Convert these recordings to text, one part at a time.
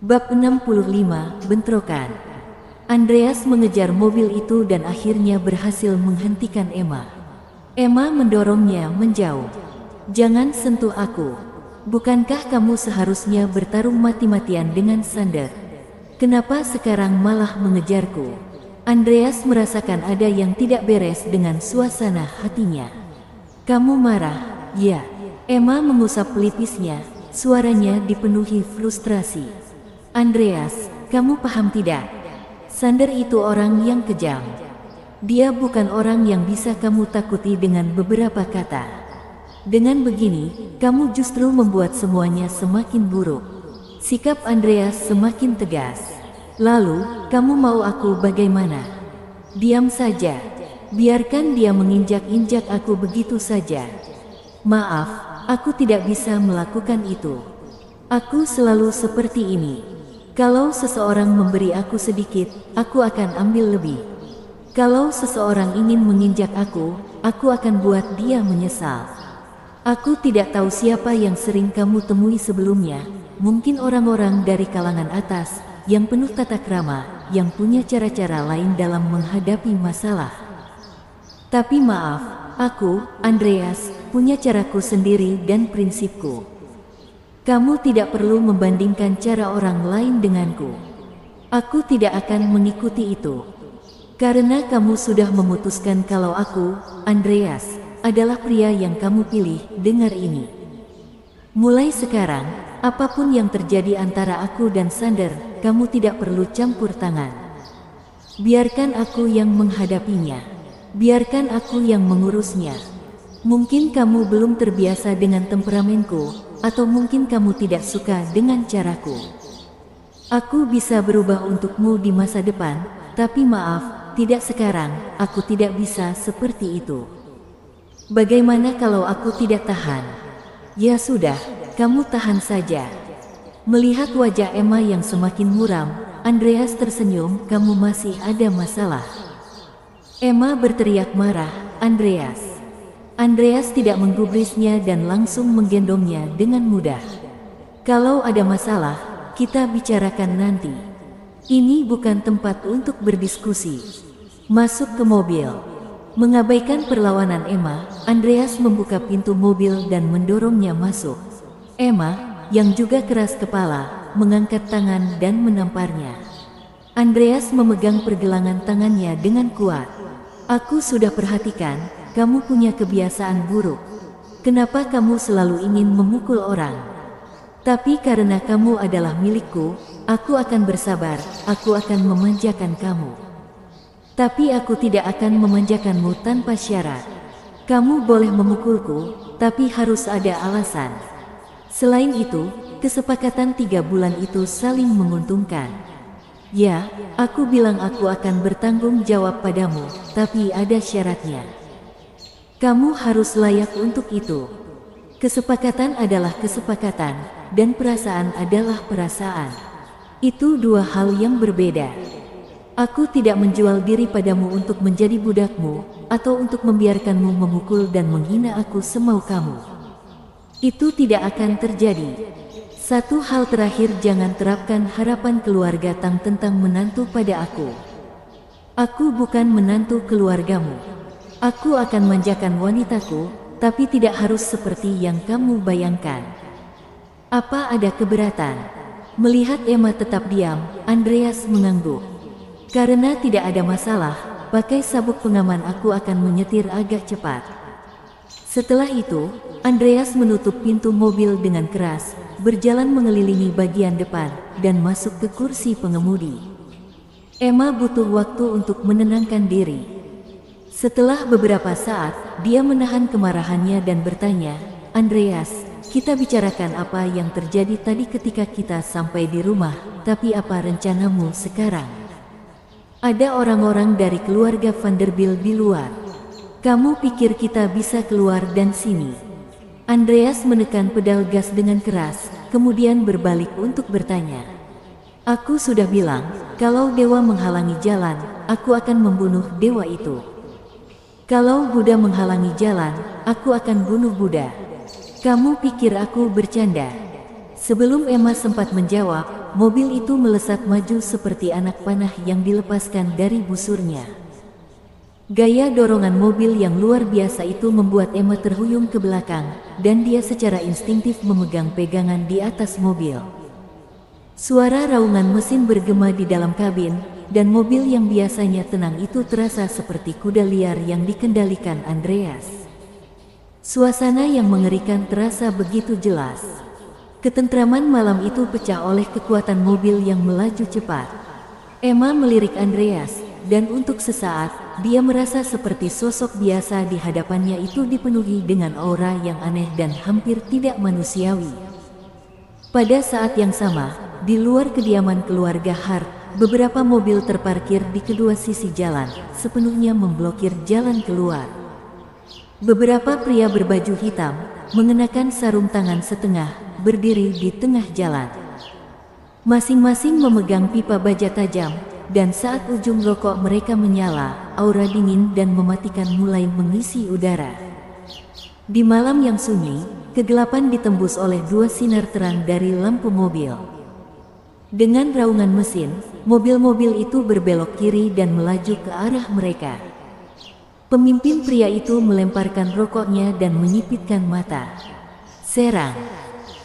Bab 65, Bentrokan. Andreas mengejar mobil itu dan akhirnya berhasil menghentikan Emma. Emma mendorongnya menjauh. "Jangan sentuh aku. Bukankah kamu seharusnya bertarung mati-matian dengan Sander? Kenapa sekarang malah mengejarku?" Andreas merasakan ada yang tidak beres dengan suasana hatinya. "Kamu marah, ya?" Emma mengusap pelipisnya, suaranya dipenuhi frustrasi. "Andreas, kamu paham tidak? Sander itu orang yang kejam. Dia bukan orang yang bisa kamu takuti dengan beberapa kata. Dengan begini, kamu justru membuat semuanya semakin buruk." Sikap Andreas semakin tegas. "Lalu, kamu mau aku bagaimana? Diam saja. Biarkan dia menginjak-injak aku begitu saja." "Maaf, aku tidak bisa melakukan itu. Aku selalu seperti ini. Kalau seseorang memberi aku sedikit, aku akan ambil lebih. Kalau seseorang ingin menginjak aku akan buat dia menyesal. Aku tidak tahu siapa yang sering kamu temui sebelumnya, mungkin orang-orang dari kalangan atas, yang penuh tata krama, yang punya cara-cara lain dalam menghadapi masalah. Tapi maaf, aku, Andreas, punya caraku sendiri dan prinsipku. Kamu tidak perlu membandingkan cara orang lain denganku. Aku tidak akan mengikuti itu. Karena kamu sudah memutuskan kalau aku, Andreas, adalah pria yang kamu pilih. Dengar ini. Mulai sekarang, apapun yang terjadi antara aku dan Sander, kamu tidak perlu campur tangan. Biarkan aku yang menghadapinya. Biarkan aku yang mengurusnya. Mungkin kamu belum terbiasa dengan temperamenku, atau mungkin kamu tidak suka dengan caraku. Aku bisa berubah untukmu di masa depan, tapi maaf, tidak sekarang. Aku tidak bisa seperti itu. Bagaimana kalau aku tidak tahan?" "Ya sudah, kamu tahan saja." Melihat wajah Emma yang semakin muram, Andreas tersenyum. "Kamu masih ada masalah?" Emma berteriak marah. Andreas tidak menggubrisnya dan langsung menggendongnya dengan mudah. "Kalau ada masalah, kita bicarakan nanti. Ini bukan tempat untuk berdiskusi. Masuk ke mobil." Mengabaikan perlawanan Emma, Andreas membuka pintu mobil dan mendorongnya masuk. Emma, yang juga keras kepala, mengangkat tangan dan menamparnya. Andreas memegang pergelangan tangannya dengan kuat. "Aku sudah perhatikan, kamu punya kebiasaan buruk. Kenapa kamu selalu ingin memukul orang? Tapi karena kamu adalah milikku, aku akan bersabar, aku akan memanjakan kamu. Tapi aku tidak akan memanjakanmu tanpa syarat. Kamu boleh memukulku, tapi harus ada alasan. Selain itu, kesepakatan 3 bulan itu saling menguntungkan." "Ya, aku bilang aku akan bertanggung jawab padamu, tapi ada syaratnya. Kamu harus layak untuk itu. Kesepakatan adalah kesepakatan, dan perasaan adalah perasaan. Itu dua hal yang berbeda. Aku tidak menjual diri padamu untuk menjadi budakmu, atau untuk membiarkanmu memukul dan menghina aku semau kamu. Itu tidak akan terjadi. Satu hal terakhir, jangan terapkan harapan keluarga tentang menantu pada aku. Aku bukan menantu keluargamu. Aku akan manjakan wanitaku, tapi tidak harus seperti yang kamu bayangkan." "Apa ada keberatan?" Melihat Emma tetap diam, Andreas mengangguk. "Karena tidak ada masalah, pakai sabuk pengaman, aku akan menyetir agak cepat." Setelah itu, Andreas menutup pintu mobil dengan keras, berjalan mengelilingi bagian depan, dan masuk ke kursi pengemudi. Emma butuh waktu untuk menenangkan diri. Setelah beberapa saat, dia menahan kemarahannya dan bertanya, "Andreas, kita bicarakan apa yang terjadi tadi ketika kita sampai di rumah, tapi apa rencanamu sekarang? Ada orang-orang dari keluarga Vanderbilt di luar. Kamu pikir kita bisa keluar dan sini?" Andreas menekan pedal gas dengan keras, kemudian berbalik untuk bertanya, "Aku sudah bilang, kalau dewa menghalangi jalan, aku akan membunuh dewa itu. Kalau Buddha menghalangi jalan, aku akan bunuh Buddha. Kamu pikir aku bercanda?" Sebelum Emma sempat menjawab, mobil itu melesat maju seperti anak panah yang dilepaskan dari busurnya. Gaya dorongan mobil yang luar biasa itu membuat Emma terhuyung ke belakang, dan dia secara instingtif memegang pegangan di atas mobil. Suara raungan mesin bergema di dalam kabin, dan mobil yang biasanya tenang itu terasa seperti kuda liar yang dikendalikan Andreas. Suasana yang mengerikan terasa begitu jelas. Ketentraman malam itu pecah oleh kekuatan mobil yang melaju cepat. Emma melirik Andreas, dan untuk sesaat, dia merasa seperti sosok biasa di hadapannya itu dipenuhi dengan aura yang aneh dan hampir tidak manusiawi. Pada saat yang sama, di luar kediaman keluarga Hart, beberapa mobil terparkir di kedua sisi jalan, sepenuhnya memblokir jalan keluar. Beberapa pria berbaju hitam, mengenakan sarung tangan setengah, berdiri di tengah jalan. Masing-masing memegang pipa baja tajam, dan saat ujung rokok mereka menyala, aura dingin dan mematikan mulai mengisi udara. Di malam yang sunyi, kegelapan ditembus oleh dua sinar terang dari lampu mobil. Dengan raungan mesin, mobil-mobil itu berbelok kiri dan melaju ke arah mereka. Pemimpin pria itu melemparkan rokoknya dan menyipitkan mata. Serang.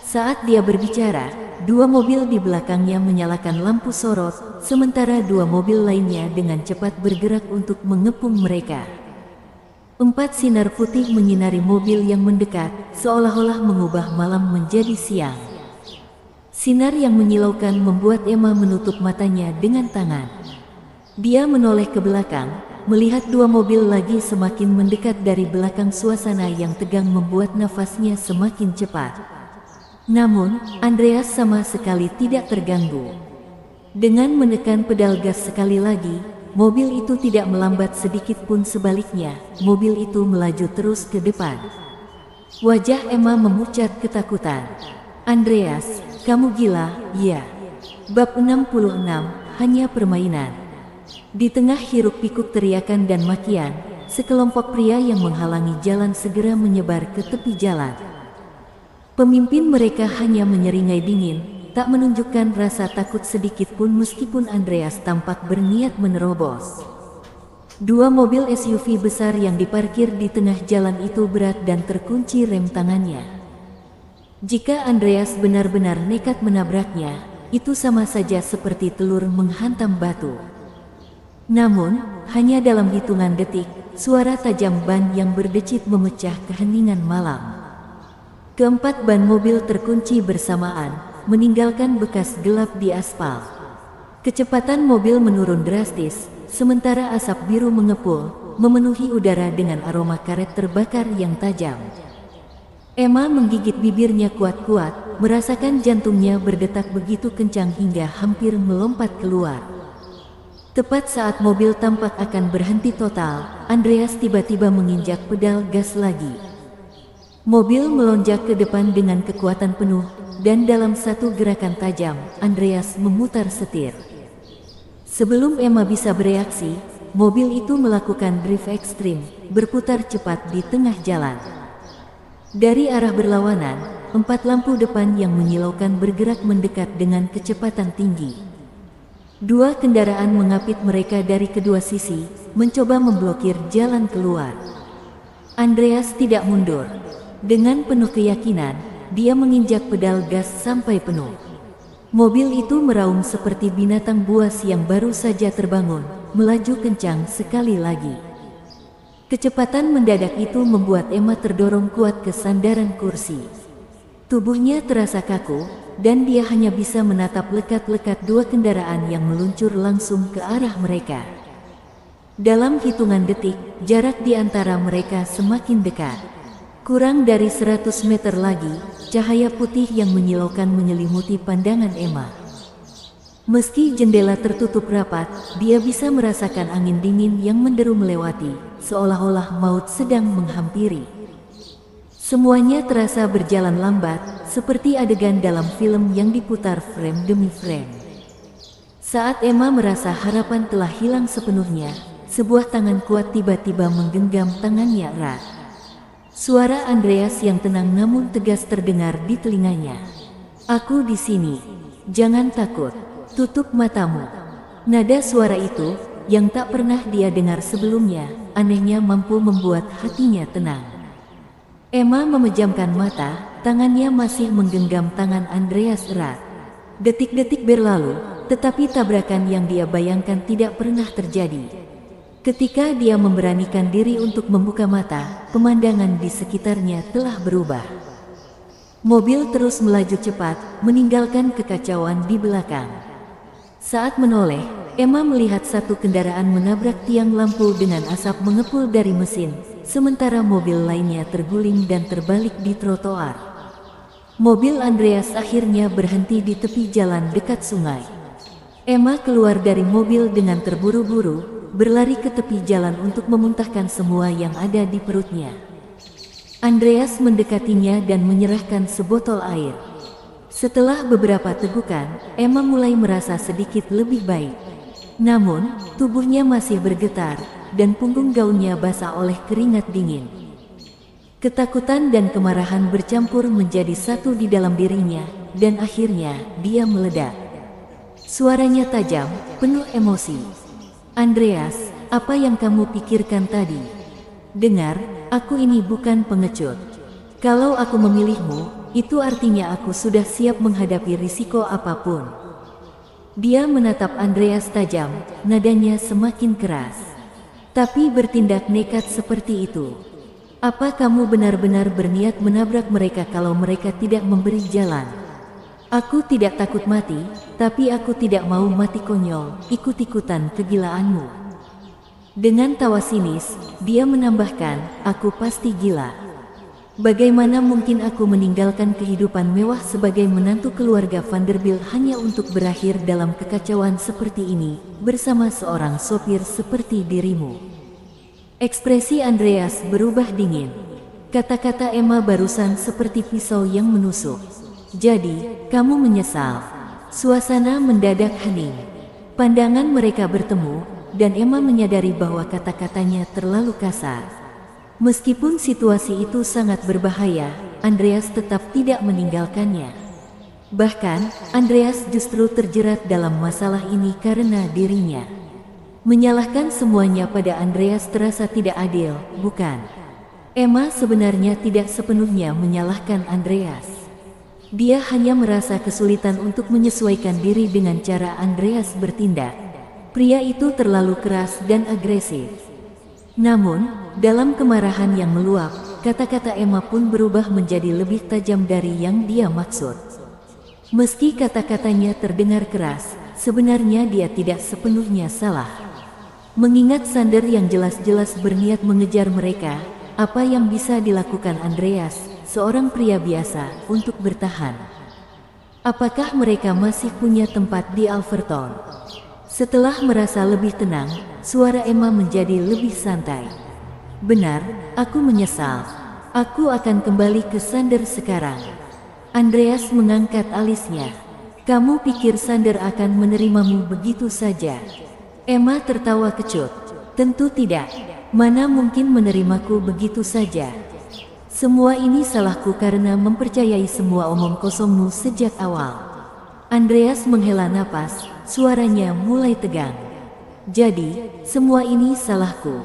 Saat dia berbicara, dua mobil di belakangnya menyalakan lampu sorot, sementara dua mobil lainnya dengan cepat bergerak untuk mengepung mereka. 4 sinar putih menyinari mobil yang mendekat, seolah-olah mengubah malam menjadi siang. Sinar yang menyilaukan membuat Emma menutup matanya dengan tangan. Dia menoleh ke belakang, melihat dua mobil lagi semakin mendekat dari belakang. Suasana yang tegang membuat nafasnya semakin cepat. Namun, Andreas sama sekali tidak terganggu. Dengan menekan pedal gas sekali lagi, mobil itu tidak melambat sedikit pun, sebaliknya, mobil itu melaju terus ke depan. Wajah Emma memucat ketakutan. Andreas, kamu gila, ya. Bab 66, hanya permainan. Di tengah hiruk-pikuk teriakan dan makian, sekelompok pria yang menghalangi jalan segera menyebar ke tepi jalan. Pemimpin mereka hanya menyeringai dingin, tak menunjukkan rasa takut sedikit pun meskipun Andreas tampak berniat menerobos. Dua mobil SUV besar yang diparkir di tengah jalan itu berat dan terkunci rem tangannya. Jika Andreas benar-benar nekat menabraknya, itu sama saja seperti telur menghantam batu. Namun, hanya dalam hitungan detik, suara tajam ban yang berdecit memecah keheningan malam. Keempat ban mobil terkunci bersamaan, meninggalkan bekas gelap di aspal. Kecepatan mobil menurun drastis, sementara asap biru mengepul, memenuhi udara dengan aroma karet terbakar yang tajam. Emma menggigit bibirnya kuat-kuat, merasakan jantungnya berdetak begitu kencang hingga hampir melompat keluar. Tepat saat mobil tampak akan berhenti total, Andreas tiba-tiba menginjak pedal gas lagi. Mobil melonjak ke depan dengan kekuatan penuh, dan dalam satu gerakan tajam, Andreas memutar setir. Sebelum Emma bisa bereaksi, mobil itu melakukan drift ekstrim, berputar cepat di tengah jalan. Dari arah berlawanan, 4 lampu depan yang menyilaukan bergerak mendekat dengan kecepatan tinggi. Dua kendaraan mengapit mereka dari kedua sisi, mencoba memblokir jalan keluar. Andreas tidak mundur. Dengan penuh keyakinan, dia menginjak pedal gas sampai penuh. Mobil itu meraung seperti binatang buas yang baru saja terbangun, melaju kencang sekali lagi. Kecepatan mendadak itu membuat Emma terdorong kuat ke sandaran kursi. Tubuhnya terasa kaku, dan dia hanya bisa menatap lekat-lekat dua kendaraan yang meluncur langsung ke arah mereka. Dalam hitungan detik, jarak di antara mereka semakin dekat. Kurang dari 100 meter lagi, cahaya putih yang menyilaukan menyelimuti pandangan Emma. Meski jendela tertutup rapat, dia bisa merasakan angin dingin yang menderu melewati, seolah-olah maut sedang menghampiri. Semuanya terasa berjalan lambat, seperti adegan dalam film yang diputar frame demi frame. Saat Emma merasa harapan telah hilang sepenuhnya, sebuah tangan kuat tiba-tiba menggenggam tangannya erat. Suara Andreas yang tenang namun tegas terdengar di telinganya. "Aku di sini." Jangan takut, tutup matamu. Nada suara itu, yang tak pernah dia dengar sebelumnya, anehnya mampu membuat hatinya tenang. Emma memejamkan mata, tangannya masih menggenggam tangan Andreas erat. Detik-detik berlalu, tetapi tabrakan yang dia bayangkan tidak pernah terjadi. Ketika dia memberanikan diri untuk membuka mata, pemandangan di sekitarnya telah berubah. Mobil terus melaju cepat, meninggalkan kekacauan di belakang. Saat menoleh, Emma melihat satu kendaraan menabrak tiang lampu dengan asap mengepul dari mesin, sementara mobil lainnya terguling dan terbalik di trotoar. Mobil Andreas akhirnya berhenti di tepi jalan dekat sungai. Emma keluar dari mobil dengan terburu-buru, berlari ke tepi jalan untuk memuntahkan semua yang ada di perutnya. Andreas mendekatinya dan menyerahkan sebotol air. Setelah beberapa tegukan, Emma mulai merasa sedikit lebih baik. Namun, tubuhnya masih bergetar, dan punggung gaunnya basah oleh keringat dingin. Ketakutan dan kemarahan bercampur menjadi satu di dalam dirinya, dan akhirnya dia meledak. Suaranya tajam, penuh emosi. "Andreas, apa yang kamu pikirkan tadi? Dengar, aku ini bukan pengecut. Kalau aku memilihmu, itu artinya aku sudah siap menghadapi risiko apapun." Dia menatap Andreas tajam, nadanya semakin keras. "Tapi bertindak nekat seperti itu. Apa kamu benar-benar berniat menabrak mereka kalau mereka tidak memberi jalan?" "Aku tidak takut mati, tapi aku tidak mau mati konyol, ikut-ikutan kegilaanmu." Dengan tawa sinis, dia menambahkan, "Aku pasti gila. Bagaimana mungkin aku meninggalkan kehidupan mewah sebagai menantu keluarga Vanderbilt hanya untuk berakhir dalam kekacauan seperti ini, bersama seorang sopir seperti dirimu?" Ekspresi Andreas berubah dingin. Kata-kata Emma barusan seperti pisau yang menusuk. "Jadi, kamu menyesal?" Suasana mendadak hening. Pandangan mereka bertemu, dan Emma menyadari bahwa kata-katanya terlalu kasar. Meskipun situasi itu sangat berbahaya, Andreas tetap tidak meninggalkannya. Bahkan, Andreas justru terjerat dalam masalah ini karena dirinya. Menyalahkan semuanya pada Andreas terasa tidak adil, bukan? Emma sebenarnya tidak sepenuhnya menyalahkan Andreas. Dia hanya merasa kesulitan untuk menyesuaikan diri dengan cara Andreas bertindak. Pria itu terlalu keras dan agresif. Namun, dalam kemarahan yang meluap, kata-kata Emma pun berubah menjadi lebih tajam dari yang dia maksud. Meski kata-katanya terdengar keras, sebenarnya dia tidak sepenuhnya salah. Mengingat Sander yang jelas-jelas berniat mengejar mereka, apa yang bisa dilakukan Andreas, seorang pria biasa, untuk bertahan? Apakah mereka masih punya tempat di Alverton? Setelah merasa lebih tenang, suara Emma menjadi lebih santai. "Benar, aku menyesal. Aku akan kembali ke Sander sekarang." Andreas mengangkat alisnya. "Kamu pikir Sander akan menerimamu begitu saja?" Emma tertawa kecut. "Tentu tidak. Mana mungkin menerimaku begitu saja. Semua ini salahku karena mempercayai semua omong kosongmu sejak awal." Andreas menghela napas, suaranya mulai tegang. "Jadi, semua ini salahku.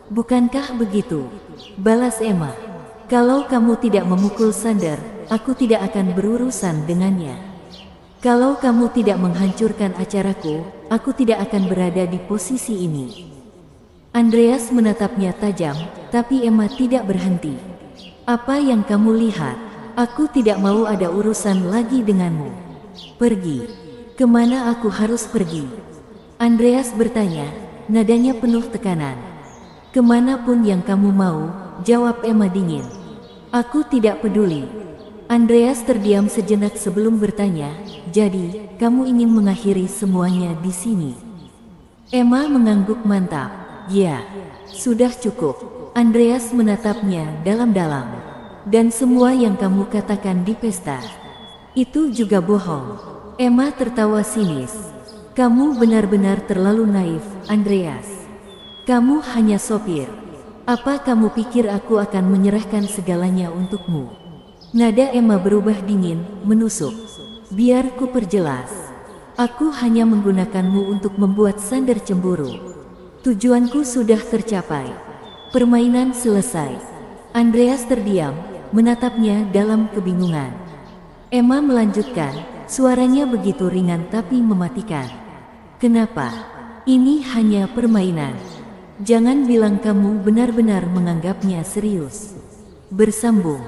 Bukankah begitu?" balas Emma. "Kalau kamu tidak memukul Sander, aku tidak akan berurusan dengannya. Kalau kamu tidak menghancurkan acaraku, aku tidak akan berada di posisi ini." Andreas menatapnya tajam, tapi Emma tidak berhenti. "Apa yang kamu lihat? Aku tidak mau ada urusan lagi denganmu. Pergi." "Kemana aku harus pergi?" Andreas bertanya, nadanya penuh tekanan. "Kemanapun yang kamu mau," jawab Emma dingin. "Aku tidak peduli." Andreas terdiam sejenak sebelum bertanya, "Jadi, kamu ingin mengakhiri semuanya di sini?" Emma mengangguk mantap. "Ya, sudah cukup." Andreas menatapnya dalam-dalam. "Dan semua yang kamu katakan di pesta, itu juga bohong." Emma tertawa sinis. "Kamu benar-benar terlalu naif, Andreas. Kamu hanya sopir. Apa kamu pikir aku akan menyerahkan segalanya untukmu?" Nada Emma berubah dingin, menusuk. Biar ku perjelas. Aku hanya menggunakanmu untuk membuat Sander cemburu. Tujuanku sudah tercapai. Permainan selesai. Andreas terdiam, menatapnya dalam kebingungan. Emma melanjutkan, suaranya begitu ringan tapi mematikan. Kenapa? Ini hanya permainan. Jangan bilang kamu benar-benar menganggapnya serius. Bersambung.